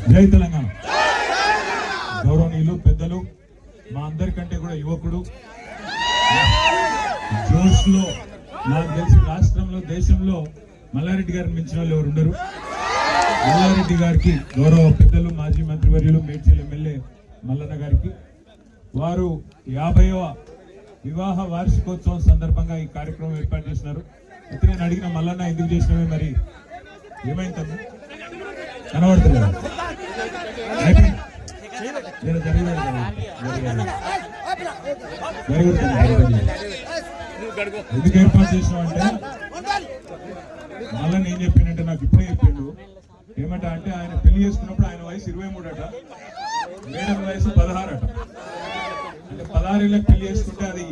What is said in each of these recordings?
జై తెలంగాణ. గౌరవనీయులు పెద్దలు, మా అందరికంటే కూడా యువకుడు, జోష్ లో నాకు తెలిసి రాష్ట్రంలో దేశంలో మల్లారెడ్డి గారిని మించిన వాళ్ళు ఎవరు ఉండరు. మల్లారెడ్డి గారికి గౌరవ పెద్దలు మాజీ మంత్రివర్యులు మేడ్చల్ ఎమ్మెల్యే మల్లన్న గారికి వారు 50వ వివాహ వార్షికోత్సవం సందర్భంగా ఈ కార్యక్రమం ఏర్పాటు చేసినారు. అయితే నేను అడిగిన మల్లన్న ఎందుకు చేసినవే, మరి ఏమైందన్నా కనబడతలేదు, ఎందుకు ఏర్పాటు చేసినావు అంటే మళ్ళీ నేను చెప్పినంటే నాకు ఇప్పుడే చెప్పిండు. ఏమంటా అంటే ఆయన పెళ్లి చేసుకున్నప్పుడు ఆయన వయసు 23 అట, మేడం వయసు 16 అట. అంటే 16 ఏళ్ళకి పెళ్లి చేసుకుంటే అది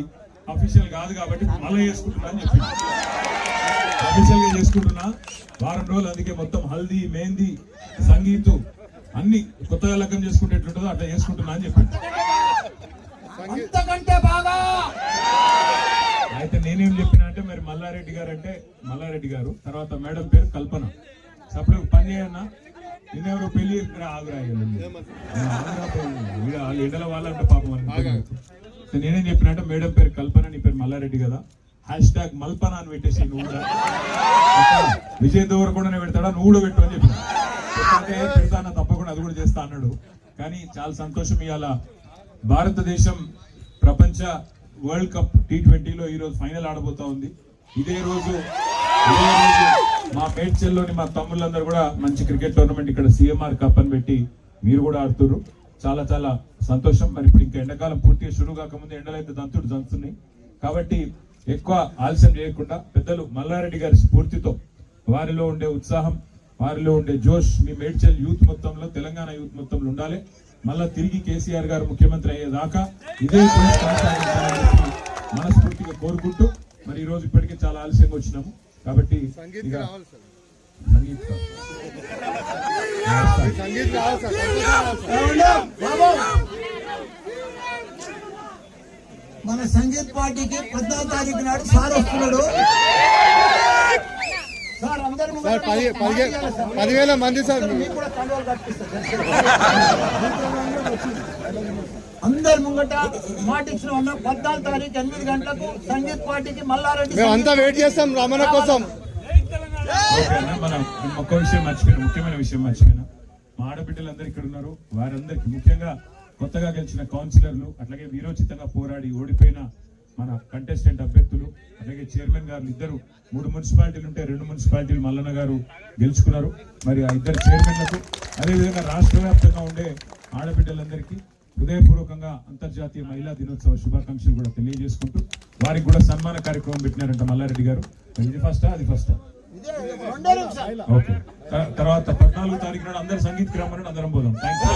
అఫీషియల్ కాదు కాబట్టి మళ్ళీ చేసుకుంటున్నా అని చెప్పిండు. అఫీషియల్ గా చేసుకుంటున్నా వారం రోజులు, అందుకే మొత్తం హల్దీ మెహందీ సంగీతు అన్ని కొత్తగా లగ్గం చేసుకుంటే ఎట్లుంటుందో అట్లా చేసుకుంటున్నా అని చెప్పిండు. అయితే నేనేం చెప్పినా అంటే మరి మల్లారెడ్డి గారు అంటే మల్లారెడ్డి గారు, తర్వాత మేడం పేరు కల్పన. అప్పుడు పని చేయన్నా నిన్నెవరు పెళ్లి ఆగురాయలు ఎండల వాళ్ళంటే పాపం అని. నేనేం చెప్పినా అంటే మేడం పేరు కల్పన, నీ పేరు మల్లారెడ్డి కదా, హ్యాష్ మల్పన అని పెట్టేసి నువ్వు కూడా విజయ్ దేవరకొండనే పెడతాడా, నువ్వు కూడా పెట్టు అని చెప్పిన. పెడతానా తప్పకుండా, అది కూడా చేస్తా అన్నాడు. కానీ చాలా సంతోషం, ఇవాళ భారతదేశం ప్రపంచ వరల్డ్ కప్ T20లో ఈ రోజు ఫైనల్ ఆడబోతా ఉంది. ఇదే రోజు మా మేడ్చల్లోని మా తమ్ముళ్ళందరూ కూడా మంచి క్రికెట్ టోర్నమెంట్ ఇక్కడ CMR కప్ అని పెట్టి మీరు కూడా ఆడుతున్నారు. చాలా చాలా సంతోషం. మరి ఇప్పుడు ఇంకా ఎండాకాలం పూర్తిగా షురు కాకముందు ఎండలు అయితే దంతున్నాయి కాబట్టి ఎక్కువ ఆలస్యం చేయకుండా పెద్దలు మల్లారెడ్డి గారి స్ఫూర్తితో, వారిలో ఉండే ఉత్సాహం, వారిలో ఉండే జోష్ మీ మేడ్చల్ యూత్ మొత్తంలో, తెలంగాణ యూత్ మొత్తంలో ఉండాలి. మళ్ళా తిరిగి కేసీఆర్ గారు ముఖ్యమంత్రి అయ్యేదాకా ఇదే మనస్ఫూర్తిగా కోరుకుంటూ, మరి ఈ రోజు ఇప్పటికే చాలా ఆలస్యంగా వచ్చినాము కాబట్టి మన సంగీత్ పార్టీకి 14వ తారీఖు నాడు సార్ వస్తున్నాడు. 10,000 మంది సార్, అందరి ముంగట మాటిచ్చిన ఉన్న 14వ తారీఖు 8 గంటలకు సంగీత్ పార్టీకి మల్లారెడ్డి అంతా వెయిట్ చేస్తాం రమణ కోసం. మనం ఒక్క విషయం మర్చిపోయినా, ముఖ్యమైన విషయం మర్చిపోయినా, మా ఆడబిడ్డలందరూ ఇక్కడ ఉన్నారు. వారందరికీ ముఖ్యంగా కొత్తగా గెలిచిన కౌన్సిలర్లు, అట్లాగే వీరోచితంగా పోరాడి ఓడిపోయిన మన కంటెస్టెంట్ అభ్యర్థులు, అలాగే చైర్మన్ గారు ఇద్దరు, 3 మున్సిపాలిటీలు ఉంటే 2 మున్సిపాలిటీలు మల్లన్న గారు గెలుచుకున్నారు. మరి ఆ ఇద్దరు చైర్మన్లకు, అదేవిధంగా రాష్ట్ర వ్యాప్తంగా ఉండే ఆడబిడ్డలందరికీ హృదయపూర్వకంగా అంతర్జాతీయ మహిళా దినోత్సవ శుభాకాంక్షలు కూడా తెలియజేసుకుంటూ, వారికి కూడా సన్మాన కార్యక్రమం పెట్టినారంట మల్లారెడ్డి గారు. ఇది ఫస్టా, అది ఫస్టా? ఓకే. తర్వాత 14వ తారీఖు నాడు అందరు సంగీత్ రమ్మని అందరం పోదాం. Thank you.